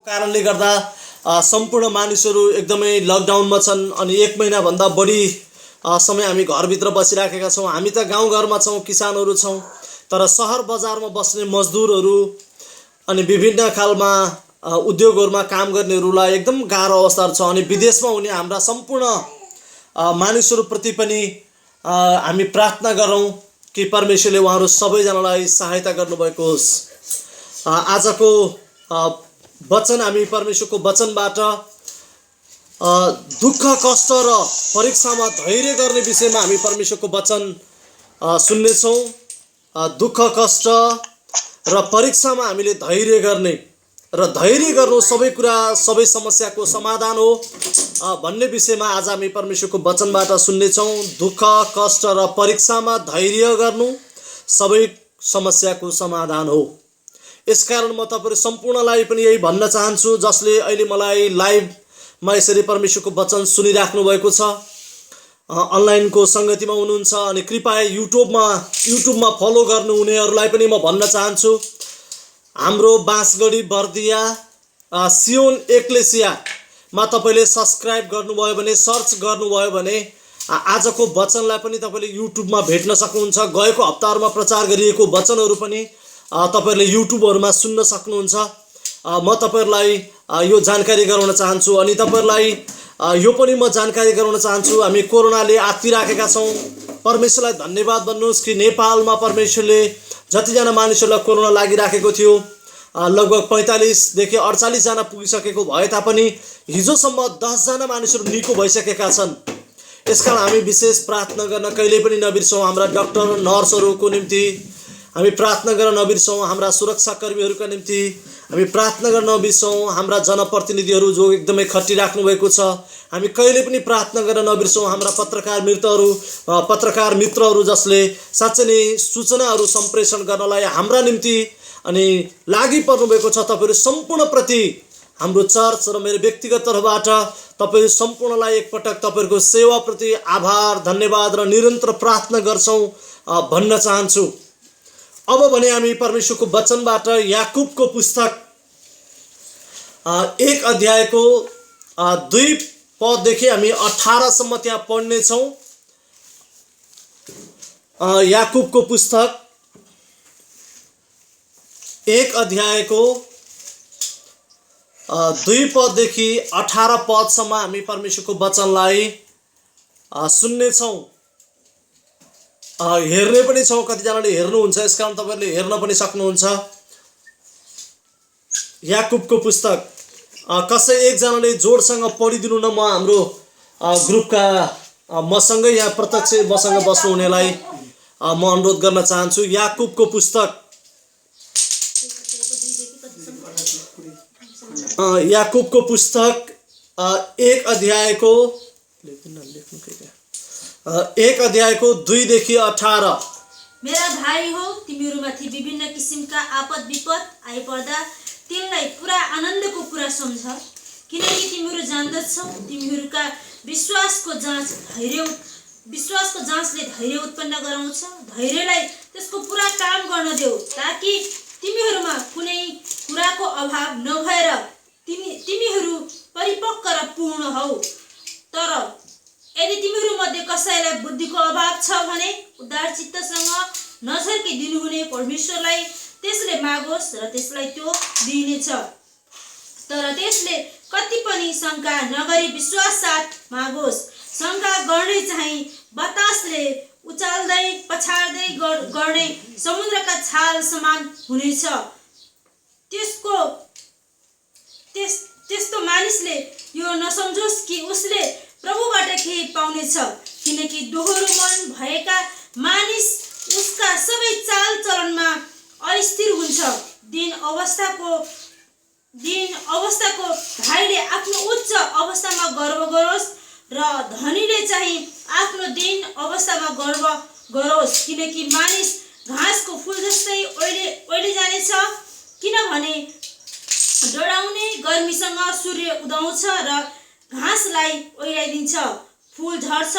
कारणले गर्दा सम्पूर्ण मानिसहरू एकदमै लकडाउनमा छन् अनि 1 महिना भन्दा बढी समय हामी घरभित्र बसिराखेका छौँ। हामी त गाउँघरमा छौँ, किसानहरू छौँ, तर सहर बजारमा बस्ने मजदुरहरू अनि विभिन्न खालमा उद्योगहरूमा काम गर्नेहरूलाई एकदम गाह्रो अवस्था छ। अनि विदेशमा हुने हाम्रा सम्पूर्ण मानिसहरूप्रति पनि हामी प्रार्थना गरौँ कि परमेश्वरले उहाँहरू सबैजनालाई सहायता गर्नुभएको होस्। आजको वचन हामी परमेश्वरको वचनबाट दुःख कष्ट र परीक्षामा धैर्य गर्ने विषयमा हामी परमेश्वरको वचन सुन्नेछौँ। दुःख कष्ट र परीक्षामा हामीले धैर्य गर्ने र धैर्य गर्नु सबै कुरा सबै समस्याको समाधान हो भन्ने विषयमा आज हामी परमेश्वरको वचनबाट सुन्नेछौँ। दुःख कष्ट र परीक्षामा धैर्य गर्नु सबै समस्याको समाधान हो। यसकारण म तपाईहरु सम्पूर्णलाई पनि यही भन्न चाहन्छु जसले अहिले मलाई लाइभमा यसरी परमेश्वरको वचन सुनिराख्नु भएको छ, अनलाइनको संगतिमा हुनुहुन्छ अनि कृपया युट्युबमा फलो गर्नु हुनेहरूलाई पनि म भन्न चाहन्छु, हाम्रो बाँसगढी बर्दिया सियोन एक्लेसियामा तपाईले सब्स्क्राइब गर्नुभयो भने, सर्च गर्नुभयो भने आजको वचनलाई पनि तपाईले युट्युबमा भेट्न सक्नुहुन्छ। गएको हप्ताहरुमा प्रचार गरिएको वचनहरू पनि तपाईहरुले युट्युबहरुमा सुन्न सक्नुहुन्छ। म तपाईहरुलाई यो जानकारी गराउन चाहन्छु अनि तपाईहरुलाई यो पनि म जानकारी गराउन चाहन्छु, हामी कोरोनाले आत्तिराखेका छौं। परमेश्वरलाई धन्यवाद भन्नुहोस् कि नेपालमा परमेश्वरले जतिजना मानिसहरूलाई कोरोना लागिराखेको थियो लगभग 45 देखि 48 जना पुगिसकेको भए तापनि हिजोसम्म 10 जना मानिसहरू निको भइसकेका छन्। यसकारण हामी विशेष प्रार्थना गर्न कहिले पनि नबिर्सौँ। हाम्रा डाक्टर नर्सहरूको निम्ति हामी प्रार्थना गर्न नबिर्सौँ, हाम्रा सुरक्षाकर्मीहरूका निम्ति हामी प्रार्थना गर्न नबिर्सौँ, हाम्रा जनप्रतिनिधिहरू जो एकदमै खटिराख्नु भएको छ हामी कहिले पनि प्रार्थना गर्न नबिर्सौँ। हाम्रा पत्रकार मित्रहरू जसले साँच्चै नै सूचनाहरू सम्प्रेषण गर्नलाई हाम्रा निम्ति अनि लागि पर्नुभएको छ, तपाईहरु सम्पूर्ण प्रति हाम्रो चर्च र मेरो व्यक्तिगत तर्फबाट तपाईहरु सम्पूर्णलाई एकपटक तपाईहरुको सेवाप्रति आभार धन्यवाद र निरन्तर प्रार्थना गर्छौं भन्न चाहन्छु। अब भने हामी परमेश्वरको वचनबाट याकुबको पुस्तक 1 अध्यायको 2 पददेखि हामी 18 सम्म त्यहाँ पढ्ने छौं। याकुबको पुस्तक 1 अध्यायको 2 पददेखि 18 पदसम्म हामी परमेश्वरको वचनलाई सुन्ने छौं, हेर्ने पनि छौं। कतिजनाले हेर्नुहुन्छ, यसकारण तपाईहरुले हेर्न पनि सक्नुहुन्छ। याकुबको पुस्तक कसै एकजनाले जोडसँग पढिदिनु न, म हाम्रो ग्रुपका मसँगै यहाँ प्रत्यक्ष मसँग बस्नु हुनेलाई म अनुरोध गर्न चाहन्छु। याकुबको पुस्तक 1 अध्यायको 2 देखि 18। मेरा भाइ हो, तिमीहरूमाथि विभिन्न किसिमका आपद विपद आइपर्दा तिमीलाई पुरा आनन्दको कुरा सम्झ, किनकि तिमीहरू जान्दछौ तिमीहरूका विश्वासको जाँचले धैर्य उत्पन्न गराउँछ। धैर्यलाई त्यसको पुरा काम गर्न देऊ, ताकि तिमीहरूमा कुनै कुराको अभाव नभएर तिमीहरू परिपक्व र पूर्ण हौ। तर यदि तिमीहरू मध्ये कसैलाई बुद्धिको अभाव छ भने उदार चित्तसँग नझर्की दिनुहुने परमेश्वरलाई त्यसले मागोस् र त्यसलाई त्यो दिइनेछ। तर त्यसले कति पनि शंका नगरी विश्वास साथ मागोस्। शंका गर्ने चाहिँ बतासले उचाल्दै पछाड्दै गर्ने समुद्रका छाल समान हुनेछ। त्यस्तो मानिसले यो नसम्झोस् कि उसले प्रभुबाट केही पाउनेछ, किनकि दोहोरो मन भएका मानिस उसका सबै चाल चलनमा अस्थिर हुन्छ। दिन अवस्थाको भाइले आफ्नो उच्च अवस्थामा गर्व गरोस् र धनीले चाहिँ आफ्नो दिन अवस्थामा गर्व गरोस्, किनकि मानिस घाँसको फूल जस्तै ओइले जानेछ। किनभने डराउने गर्मीसँग सूर्य उदाउँछ र घाँसलाई ओइलाइदिन्छ, फूल झर्छ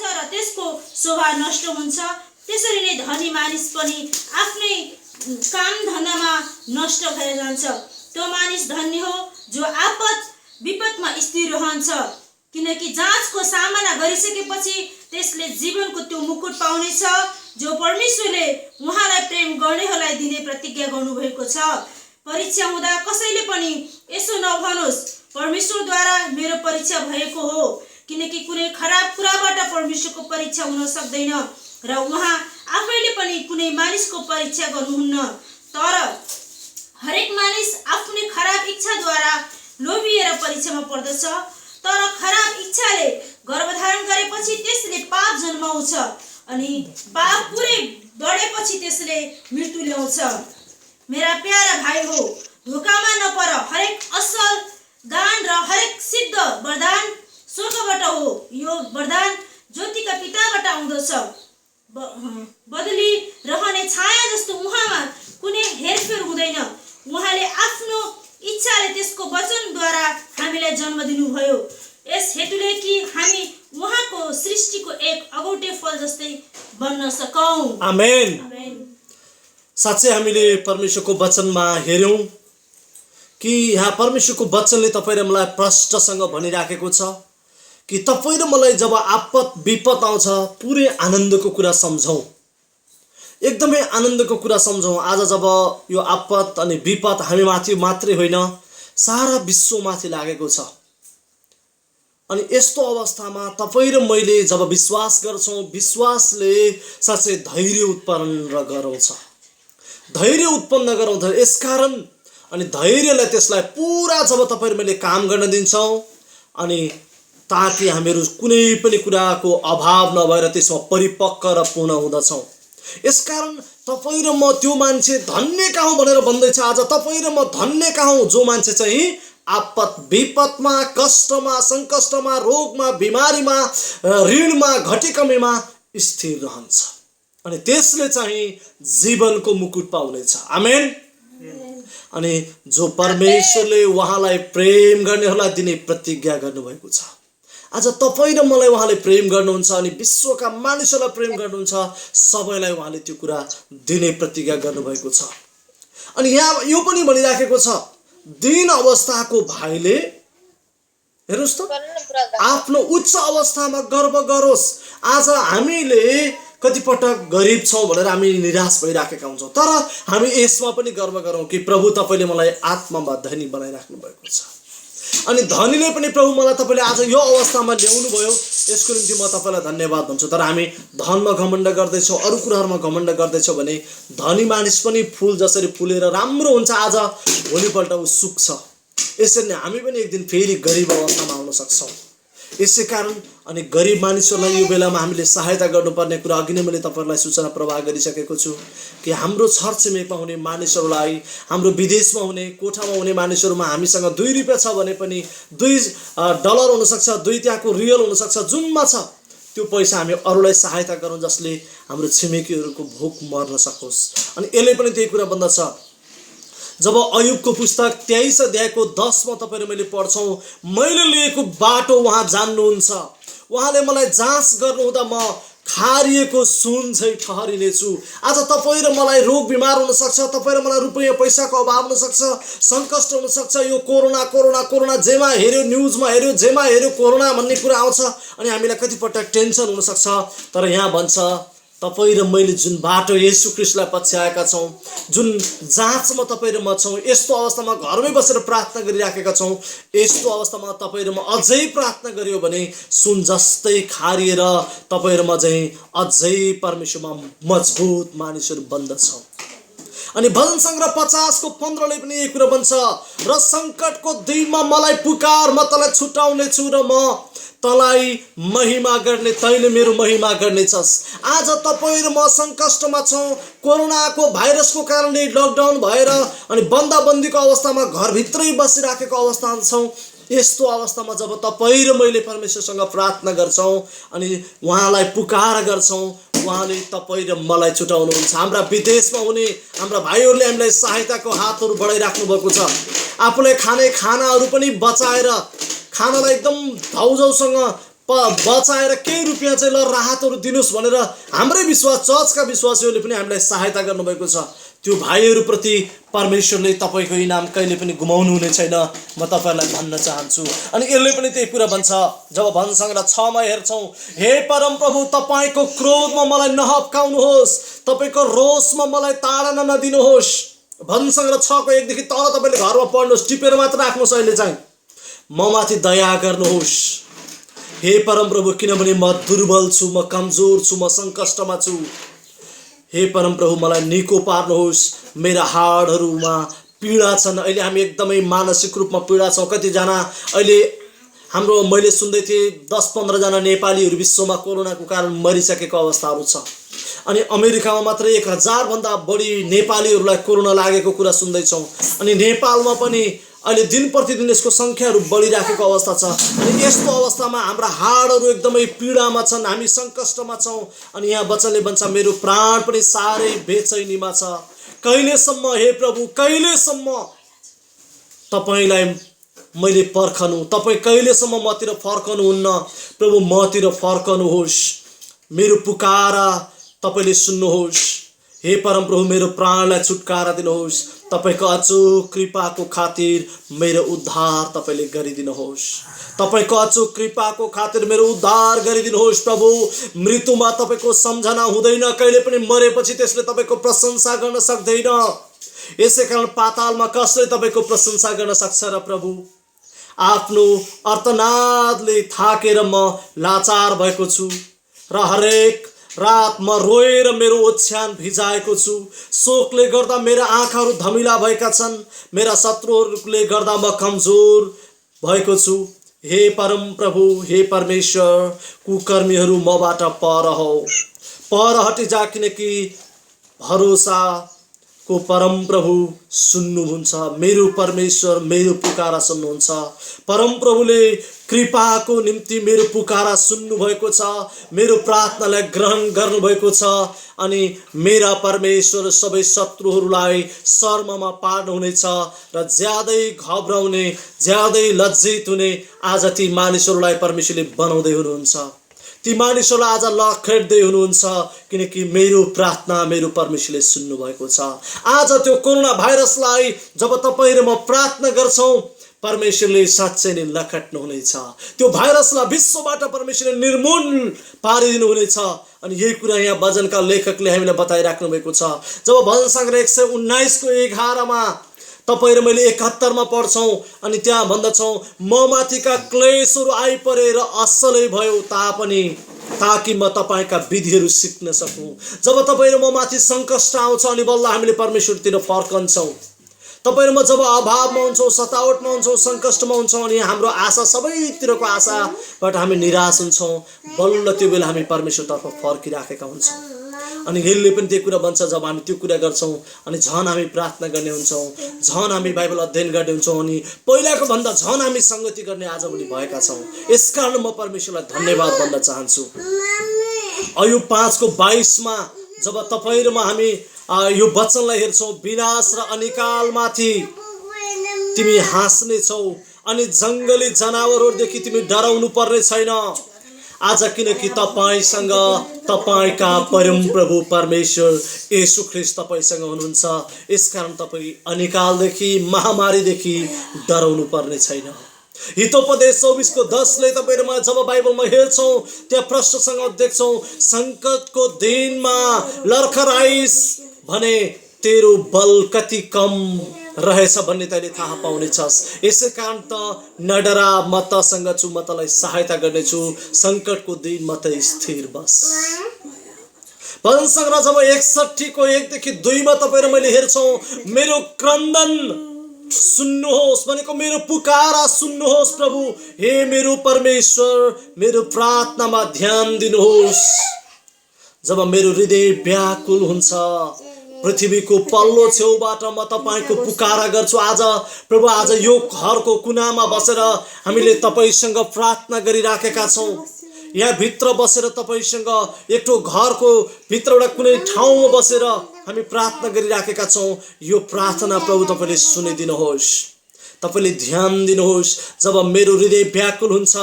र त्यसको शोभा नष्ट हुन्छ। त्यसरी नै धनी मानिस पनि आफ्नै काम धन्दामा नष्ट भएर जान्छ। त्यो मानिस धन्य हो जो आपत विपदमा स्थिर रहन्छ, किनकि जाँचको सामना गरिसकेपछि त्यसले जीवनको त्यो मुकुट पाउनेछ जो परमेश्वरले उहाँलाई प्रेम गर्नेहरूलाई दिने प्रतिज्ञा गर्नुभएको छ। परीक्षा हुँदा कसैले पनि यसो नभनोस्, परमेश्वरद्वारा मेरो परीक्षा भएको हो, किनकि कुनै खराब कुराबाट परमेश्वरको परीक्षा हुन सक्दैन र उहाँ आफैले पनि कुनै मानिसको परीक्षा गर्नुहुन्न। तर हरेक मानिस आफ्नै खराब इच्छाद्वारा लोभिएर परीक्षामा पर्दछ, तर खराब इच्छाले गर्भधारण गरेपछि त्यसले पाप जन्माउँछ अनि पाप पुरै बढेपछि त्यसले मृत्यु ल्याउँछ। मेरा प्यारा भाइ हो, धोकामा नपर। हरेक असल दान र हरेक सिद्ध वरदान स्वर्गबाट हो। यो वरदान ज्योतिका पिताबाट आउँदछ। बदली रहने छाया जस्तो उहाँमा कुनै हेरफेर हुँदैन। उहाँले आफ्नो इच्छाले त्यसको वचनद्वारा हामीलाई जन्म दिनुभयो, यस हेतुले कि हामी उहाँको सृष्टिको एक अगौटे फल जस्तै बन्न सकौं। आमेन। आमेन। साँच्चै हामीले परमेश्वरको वचनमा हेर्यौं कि यहाँ परमेश्वरको वचनले तपाईँ र मलाई प्रष्टसँग भनिराखेको छ कि तपाईँ र मलाई जब आपत विपद आउँछ पुरै आनन्दको कुरा सम्झौँ, एकदमै आनन्दको कुरा सम्झौँ। आज जब यो आपत अनि विपद हामी माथि मात्रै होइन सारा विश्वमाथि लागेको छ, अनि यस्तो अवस्थामा तपाईँ र मैले जब विश्वास गर्छौँ, विश्वासले साँच्चै धैर्य उत्पन्न गराउँछ, धैर्य उत्पन्न गराउँछ। यसकारण अनि धैर्यलाई त्यसलाई पुरा जब तपाईँ र मैले काम गर्न दिन्छौँ अनि ताकि हामीहरू कुनै पनि कुराको अभाव नभएर त्यसमा परिपक्व र पूर्ण हुँदछौँ। यसकारण तपाईँ र म त्यो मान्छे धन्य कहाँ भनेर भन्दैछ आज। तपाईँ र म धन्य कहाँ हौँ जो मान्छे चाहिँ आपत विपदमा, कष्टमा, सङ्कष्टमा, रोगमा, बिमारीमा, ऋणमा, घटीकमीमा स्थिर रहन्छ अनि त्यसले चाहिँ जीवनको मुकुट पाउनेछ। आमेन। अनि जो परमेश्वरले उहाँलाई प्रेम गर्नेहरूलाई दिने प्रतिज्ञा गर्नुभएको छ। आज तपाईँ र मलाई उहाँले प्रेम गर्नुहुन्छ अनि विश्वका मानिसहरूलाई प्रेम गर्नुहुन्छ, सबैलाई उहाँले त्यो कुरा दिने प्रतिज्ञा गर्नुभएको छ। अनि यहाँ यो पनि भनिराखेको छ, दीन अवस्थाको भाइले हेर्नुहोस् त आफ्नो उच्च अवस्थामा गर्व गरोस्। आज हामीले कतिपटक गरिब छौँ भनेर हामी निराश भइराखेका हुन्छौँ, तर हामी यसमा पनि गर्व गरौँ कि प्रभु तपाईँले मलाई आत्मामा धनी बनाइराख्नु भएको छ अनि धनीले पनि प्रभु मलाई तपाईँले आज यो अवस्थामा ल्याउनु भयो, यसको निम्ति म तपाईँलाई धन्यवाद भन्छु। तर हामी धनमा घमण्ड गर्दैछौँ, अरू कुराहरूमा घमण्ड गर्दैछौँ भने धनी मानिस पनि फुल जसरी फुलेर राम्रो हुन्छ आज भोलिपल्ट ऊ सुक्छ, यसरी नै हामी पनि एक दिन फेरि गरिब अवस्थामा आउन सक्छौँ। यसै कारण अनि गरिब मानिसहरूलाई यो बेलामा हामीले सहायता गर्नुपर्ने कुरा अघि नै मैले तपाईँहरूलाई सूचना प्रवाह गरिसकेको छु कि हाम्रो छरछिमेकमा हुने मानिसहरूलाई, हाम्रो विदेशमा हुने, कोठामा हुने मानिसहरूमा हामीसँग 2 रुपियाँ छ भने पनि $2 हुनसक्छ, 2 त्यहाँको रियल हुनसक्छ, जुनमा छ त्यो पैसा हामी अरूलाई सहायता गरौँ जसले हाम्रो छिमेकीहरूको भोक मर्न सकोस्। अनि यसले पनि त्यही कुरा भन्दछ। जब अयुबको पुस्तक 23 अध्यायको 10 मा तपाईँ र मैले पढ्छौँ, मैले लिएको बाटो उहाँ जान्नुहुन्छ, उहाँले मलाई जाँच गर्नुहुँदा म खारिएको सुन झैँ ठहरिनेछु। आज तपाईँ र मलाई रोग बिमार हुनसक्छ, तपाईँ र मलाई रुपियाँ पैसाको अभाव हुनसक्छ, सङ्कष्ट हुनसक्छ। यो कोरोना कोरोना कोरोना जेमा हेऱ्यो, न्युजमा हेऱ्यो, जेमा हेऱ्यो कोरोना भन्ने कुरा आउँछ अनि हामीलाई कतिपटक टेन्सन हुनसक्छ। तर यहाँ भन्छ तपाईँ र मैले जुन बाटो येशू ख्रीष्टलाई पछ्याएका छौँ, जुन जाँचमा तपाईँ र म छौँ, यस्तो अवस्थामा घरमै बसेर प्रार्थना गरिराखेका छौँ, यस्तो अवस्थामा तपाईँ र म अझै प्रार्थना गऱ्यो भने सुन जस्तै खारिएर तपाईँ र म चाहिँ अझै परमेश्वरमा मजबुत मानिसहरू बन्दछौँ। अनि भजन सङ्ग्रह 50 को 15 ले पनि यही कुरा भन्छ, र सङ्कटको दिनमा मलाई पुकार, म तँलाई छुटाउने छु र म तँलाई महिमा गर्ने, तैँले मेरो महिमा गर्नेछस्। आज तपाईँ र म सङ्कष्टमा छौँ, कोरोनाको भाइरसको कारणले लकडाउन भएर अनि बन्दाबन्दीको अवस्थामा घरभित्रै बसिराखेको अवस्थामा छौँ। यस्तो अवस्थामा जब तपाईँ र मैले परमेश्वरसँग प्रार्थना गर्छौँ अनि उहाँलाई पुकार गर्छौँ, उहाँले तपाईँ र मलाई छुटाउनुहुन्छ। हाम्रा विदेशमा हुने हाम्रा भाइहरूले हामीलाई सहायताको हातहरू बढाइराख्नु भएको छ। आफूलाई खाने खानाहरू पनि बचाएर, खानालाई एकदम धाउजाउसँग बचाएर केही रुपियाँ चाहिँ ल राहतहरू दिनुहोस् भनेर हाम्रै विश्वास, चर्चका विश्वासीहरूले पनि हामीलाई सहायता गर्नुभएको छ। त्यो भाइहरूप्रति परमेश्वरले तपाईँको इनाम कहिले पनि गुमाउनु हुने छैन, म तपाईँहरूलाई भन्न चाहन्छु। अनि यसले पनि त्यही कुरा भन्छ, जब भजनसङ्ग्रह 6 मा हेर्छौँ, हे परमप्रभु तपाईँको क्रोधमा मलाई नहप्काउनुहोस्, तपाईँको रोषमा मलाई ताडना नदिनुहोस्। भजनसङ्ग्रह 6 को 1 देखि तल तपाईँले घरमा पढ्नुहोस्, टिपेर मात्र राख्नुहोस्। अहिले चाहिँ म माथि दया गर्नुहोस् हे परमप्रभु, किनभने म दुर्बल छु, म कमजोर छु, म सङ्कष्टमा छु। हे परमप्रभु मलाई निको पार्नुहोस्, मेरा हाडहरूमा पीडा छन्। अहिले हामी एकदमै मानसिक रूपमा पीडा छौँ। कतिजना अहिले हाम्रो मैले सुन्दै थिएँ 10-15 जना नेपालीहरू विश्वमा कोरोनाको कारण मरिसकेको अवस्थाहरू छ। अनि अमेरिकामा मात्र 1000 भन्दा बढी नेपालीहरूलाई कोरोना लागेको कुरा सुन्दैछौँ। अनि नेपालमा पनि अहिले दिन प्रतिदिन यसको सङ्ख्याहरू बढिराखेको अवस्था छ। अनि यस्तो अवस्थामा हाम्रा हाडहरू एकदमै पीडामा छन्, हामी सङ्कष्टमा छौँ। अनि यहाँ वचनले भन्छ, मेरो प्राण पनि साह्रै बेचैनीमा छ। कहिलेसम्म हे प्रभु, कहिलेसम्म तपाईँलाई मैले पर्खनु, तपाईँ कहिलेसम्म मतिर फर्कनुहुन्न। प्रभु मतिर फर्कनुहोस्, मेरो पुकारा तपाईँले सुन्नुहोस्। हे परमप्रभु मेरो प्राणलाई छुटकारा दिनुहोस्, तपाईँको अचूक कृपाको खातिर मेरो उद्धार तपाईँले गरिदिनुहोस्। तपाईँको अचूक कृपाको खातिर मेरो उद्धार गरिदिनुहोस्। प्रभु मृत्युमा तपाईँको सम्झना हुँदैन, कहिले पनि मरेपछि त्यसले तपाईँको प्रशंसा गर्न सक्दैन। यसै कारण पातालमा कसले तपाईँको प्रशंसा गर्न सक्छ र प्रभु? आफ्नो अर्थनादले थाकेर म लाचार भएको छु र हरेक रात म रोएर मेरो ओछ्यान भिजाएको छु। शोकले गर्दा मेरा आँखाहरू धमिला भएका छन्, मेरा शत्रुहरूले गर्दा म कमजोर भएको छु। हे परम प्रभु, हे परमेश्वर, कुकर्मीहरू मबाट पर हटि जा, किनकि भरोसाको परम प्रभु सुन्नुहुन्छ। मेरो परमेश्वर मेरो पुकारा सुन्नुहुन्छ। परम प्रभुले कृपाको निम्ति मेरो पुकारा सुन्नुभएको छ, मेरो प्रार्थनालाई ग्रहण गर्नुभएको छ। अनि मेरा परमेश्वर सबै शत्रुहरूलाई शर्ममा पार्नुहुनेछ र ज्यादै घबराउने, ज्यादै लज्जित हुने आज ती मानिसहरूलाई परमेश्वरले बनाउँदै हुनुहुन्छ। ती मानिसहरूलाई आज लखेट्दै हुनुहुन्छ, किनकि मेरो प्रार्थना मेरो परमेश्वरले सुन्नुभएको छ। आज त्यो कोरोना भाइरसलाई जब तपाईँ र म प्रार्थना गर्छौँ, परमेश्वरले साँच्चै नै लखेट्नुहुनेछ। त्यो भाइरसलाई विश्वबाट परमेश्वरले निर्मूल पारिदिनु हुनेछ। अनि यही कुरा यहाँ भजनका लेखकले हामीलाई बताइराख्नु भएको छ। जब भजन सङ्ग्रह 119 को 11 मा तपाईँ र मैले 71 मा पढ्छौँ, अनि त्यहाँ भन्दछौँ, म माथिका क्लेशहरू आइपरे र असलै भयो तापनि, ताकि म तपाईँका विधिहरू सिक्न सकूँ। जब तपाईँ र म माथि सङ्कष्ट आउँछ, अनि बल्ल हामीले परमेश्वरतिर फर्कन्छौँ। तपाईँ र म जब अभावमा हुन्छौँ, सतावटमा हुन्छौँ, सङ्कष्टमा हुन्छौँ, अनि हाम्रो आशा सबैतिरको आशाबाट हामी निराश हुन्छौँ, बल्ल त्यो बेला हामी परमेश्वरतर्फ फर्किराखेका हुन्छौँ। अनि यसले पनि त्यो कुरा भन्छ, जब हामी त्यो कुरा गर्छौँ अनि झन् हामी प्रार्थना गर्ने हुन्छौँ, झन् हामी बाइबल अध्ययन गर्ने हुन्छौँ, अनि पहिलाको भन्दा झन् हामी सङ्गति गर्ने आजभोलि भएका छौँ। यसकारण म परमेश्वरलाई धन्यवाद भन्न चाहन्छु। अयुब 5 को 22 मा जब तपाईँ र म हामी यो वचनलाई हेर्छौँ, विनाश र अनिकालमाथि तिमी हाँस्नेछौ अनि जङ्गली जनावरहरूदेखि तिमी डराउनु पर्ने छैन आज, किनकि तपाईसँग तपाईका परम प्रभु परमेश्वर येशू ख्रीष्ट तपाईसँग हुनुहुन्छ। यसकारण तपाईँ अनिकालदेखि, महामारीदेखि डराउनु पर्ने छैन। हितोपदेश 24 को 10 ले तपाईँ र म जब बाइबलमा हेर्छौँ, त्यहाँ प्रश्नसँग देख्छौँ, सङ्कटको दिनमा लर्खराइस भने तेरो बल कति कम रहेछ भन्ने तैँले थाहा पाउनेछस्। यसै कारण त नडरा, म तसँग छु, म तँलाई सहायता गर्नेछु, सङ्कटको दिन म त स्थिर बस। भजन सङ्ग्रह जब 61 को 1 देखि 2 मा तपाईँ र मैले हेर्छौँ, मेरो क्रन्दन सुन्नुहोस् भनेको मेरो पुकारा सुन्नुहोस् प्रभु। हे मेरो परमेश्वर, मेरो प्रार्थनामा ध्यान दिनुहोस्। जब मेरो हृदय व्याकुल हुन्छ, पृथ्वीको पल्लो छेउबाट म तपाईको पुकारा गर्छु। आज प्रभु, आज यो घरको कुनामा बसेर हामीले तपाईसँग प्रार्थना गरिराखेका छौँ। यहाँ भित्र बसेर तपाईसँग एकटो घरको भित्रबाट कुनै ठाउँमा बसेर हामी प्रार्थना गरिराखेका छौँ। यो प्रार्थना प्रभु तपाईँले सुनिदिनुहोस्, तपाईँले ध्यान दिनुहोस्। जब मेरो हृदय व्याकुल हुन्छ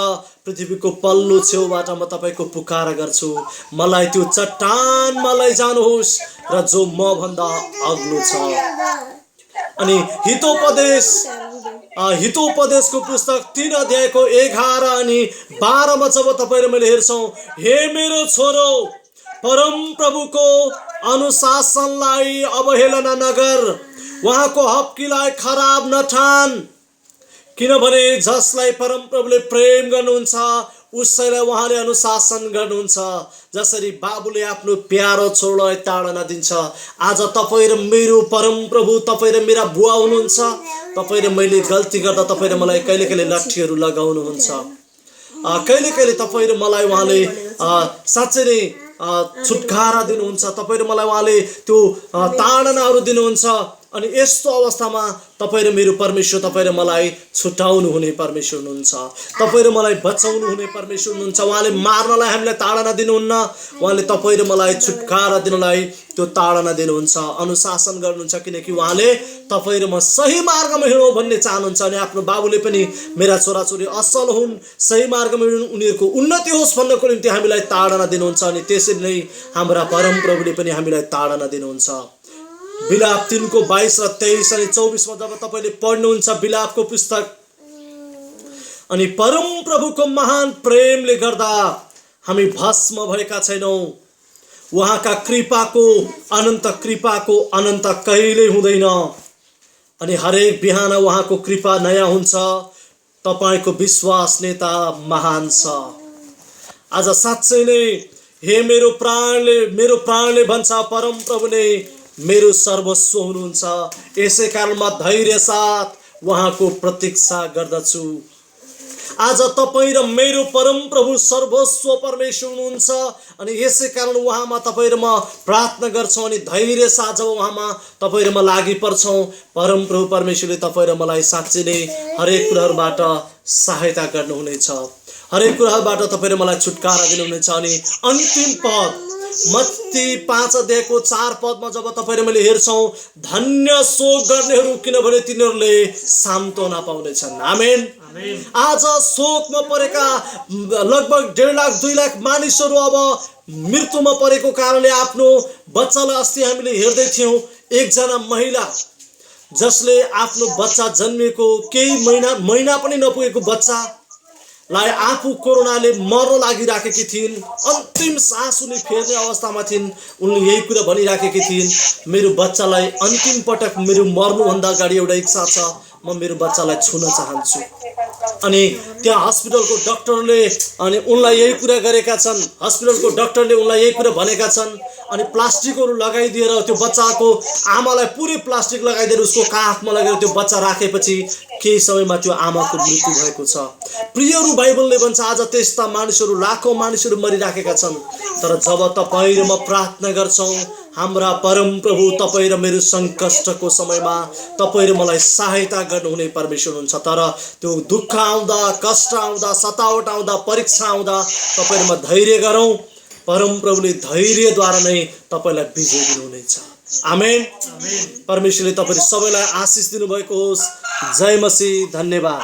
पृथ्वीको पल्लो छेउबाट म तपाईँको पुकार गर्छु, मलाई त्यो चट्टानमा लैजानुहोस् र जो म भन्दा अग्लो छ। अनि हितोपदेशको पुस्तक 3 अध्यायको 11 अनि 12 मा जब तपाईँ र मैले हेर्छौँ, हे मेरो छोरो, परम प्रभुको अनुशासनलाई अवहेलना नगर, उहाँको हक्कीलाई खराब नठान, किनभने जसलाई परम प्रभुले प्रेम गर्नुहुन्छ उसैलाई उहाँले अनुशासन गर्नुहुन्छ, जसरी बाबुले आफ्नो प्यारो छोरोलाई ताडना दिन्छ। आज तपाईँ र मेरो परम प्रभु, तपाईँ र मेरा बुवा हुनुहुन्छ। तपाईँ र मैले गल्ती गर्दा तपाईँ र मलाई कहिले कहिले लट्ठीहरू लगाउनुहुन्छ, कहिले कहिले तपाईँ र मलाई उहाँले साँच्चै नै छुटकारा दिनुहुन्छ, तपाईँ र मलाई उहाँले त्यो ताडनाहरू दिनुहुन्छ। अनि यस्तो अवस्थामा तपाईँ र मेरो परमेश्वर, तपाईँ र मलाई छुटाउनु हुने परमेश्वर हुनुहुन्छ, तपाईँ र मलाई बचाउनु हुने परमेश्वर हुनुहुन्छ। उहाँले मार्नलाई हामीलाई ताडना दिनुहुन्न, उहाँले तपाईँ र मलाई छुटकारा दिनलाई त्यो ताडना दिनुहुन्छ, अनुशासन गर्नुहुन्छ, किनकि उहाँले तपाईँ र म सही मार्गमा हिँडौँ भन्ने चाहनुहुन्छ। अनि आफ्नो बाबुले पनि मेरा छोराछोरी असल हुन्, सही मार्गमा हिँडुन्, उनीहरूको उन्नति होस् भन्नको निम्ति हामीलाई ताडना दिनुहुन्छ। अनि त्यसरी नै हाम्रा परम प्रभुले पनि हामीलाई ताडना दिनुहुन्छ। बिलाप 3 को 22 र 23 अनि 24 मा जब तपाईले पढ्नुहुन्छ बिलापको पुस्तक, अनि परम प्रभुको महान प्रेमले गर्दा हामी भस्म भएका छैनौं, उहाँका कृपाको अनन्त कहिल्यै हुँदैन। अनि हरेक बिहान उहाँको कृपा नयाँ हुन्छ। तपाईको विश्वासनीयता महान छ। आज साँच्चै नै हे मेरो प्राणले भन्छ, परम प्रभुले मेरो सर्वस्व हुनुहुन्छ, यसै कारण म धैर्य साथ उहाँको प्रतीक्षा गर्दछु। आज तपाईँ र मेरो परम प्रभु सर्वस्व परमेश्वर हुनुहुन्छ। अनि यसै कारण उहाँमा तपाईँ र म प्रार्थना गर्छौँ, अनि धैर्य साथ जब उहाँमा तपाईँ र म लागि पर्छौँ, परम प्रभु परमेश्वरले तपाईँ र मलाई साँच्चै नै हरेक कुराहरूबाट सहायता गर्नुहुनेछ, हरेक कुराहरूबाट तपाईँ र मलाई छुटकारा दिनुहुनेछ। अनि अन्तिम पद मत्ती 5 अध्यायको 4 पदमा जब तपाईँ र मैले हेर्छौँ, धन्य शोक गर्नेहरू, किनभने तिनीहरूले सान्त्वना पाउनेछन्। आमेन। आज शोकमा परेका लगभग 1.5 लाख 2 लाख मानिसहरू अब मृत्युमा परेको कारणले आफ्नो बच्चालाई, अस्ति हामीले हेर्दै थियौँ एकजना महिला जसले आफ्नो बच्चा जन्मिएको केही महिना पनि नपुगेको बच्चालाई आफू कोरोनाले मर्न लागिराखेकी थिइन्, अन्तिम सास उनी फेर्ने अवस्थामा थिइन्। उनले यही कुरा भनिराखेकी थिइन्, मेरो बच्चालाई अन्तिम पटक मेरो मर्नुभन्दा अगाडि एउटा इच्छा छ, म मेरो बच्चालाई छुन चाहन्छु। अनि त्यहाँ हस्पिटलको डाक्टरले अनि उनलाई यही कुरा गरेका छन्, हस्पिटलको डाक्टरले उनलाई यही कुरा भनेका छन्। अनि प्लास्टिकहरू लगाइदिएर त्यो बच्चाको आमालाई पुरै प्लास्टिक लगाइदिएर उसको काखमा लगेर त्यो बच्चा राखेपछि केही समयमा त्यो आमाको मृत्यु भएको छ। प्रियहरू, बाइबलले भन्छ आज त्यस्ता मानिसहरू, लाखौं मानिसहरू मरिराखेका छन्। तर जब तपाईँ र म प्रार्थना गर्छौँ, हाम्रा परम प्रभु तपाईँ र मेरो सङ्कष्टको समयमा तपाईँ र मलाई सहायता गर्नुहुने परमेश्वर हुनुहुन्छ। तर त्यो दुःख आउँदा, कष्ट आउँदा, सतावट आउँदा, परीक्षा आउँदा तपाईँ र म धैर्य गरौँ। परम प्रभुले धैर्यद्वारा नै तपाईलाई विजय दिनुहुनेछ। आमेन। परमेश्वरले तपाईँ सबैलाई आशिष दिनुभएको होस्। जय मसीह। धन्यवाद।